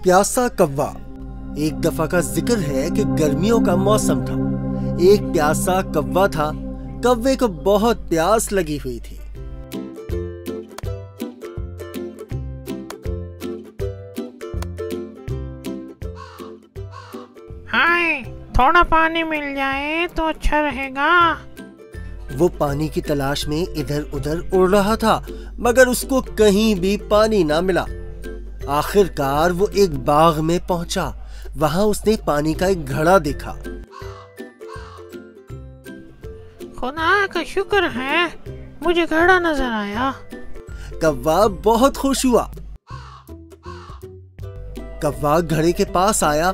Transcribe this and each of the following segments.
प्यासा कौवा। एक दफा का जिक्र है कि गर्मियों का मौसम था। एक प्यासा कौवा था। कौवे को बहुत प्यास लगी हुई थी। हाय, थोड़ा पानी मिल जाए तो अच्छा रहेगा। वो पानी की तलाश में इधर उधर उड़ रहा था, मगर उसको कहीं भी पानी ना मिला। आखिरकार वो एक बाग में पहुंचा। वहां उसने पानी का एक घड़ा देखा। खुदा का शुक्र है, मुझे घड़ा नजर आया। कौवा बहुत खुश हुआ। कौवा घड़े के पास आया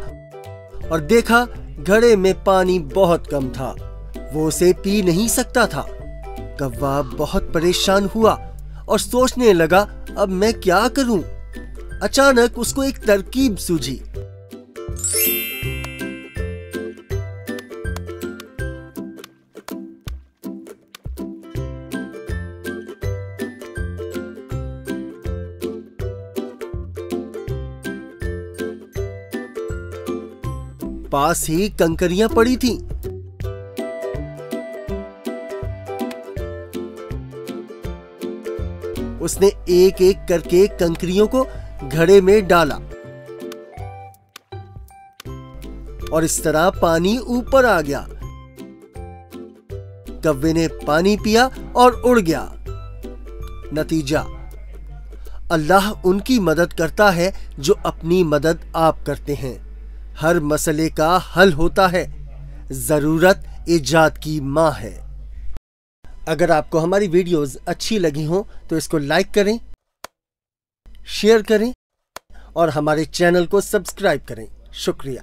और देखा घड़े में पानी बहुत कम था। वो उसे पी नहीं सकता था। कौवा बहुत परेशान हुआ और सोचने लगा, अब मैं क्या करूं? अचानक उसको एक तरकीब सूझी। पास ही कंकरियां पड़ी थीं। उसने एक एक करके कंकरियों को घड़े में डाला और इस तरह पानी ऊपर आ गया। कौवे ने पानी पिया और उड़ गया। नतीजा, अल्लाह उनकी मदद करता है जो अपनी मदद आप करते हैं। हर मसले का हल होता है। जरूरत इजाद की मां है। अगर आपको हमारी वीडियोस अच्छी लगी हो तो इसको लाइक करें, शेयर करें और हमारे चैनल को सब्सक्राइब करें। शुक्रिया।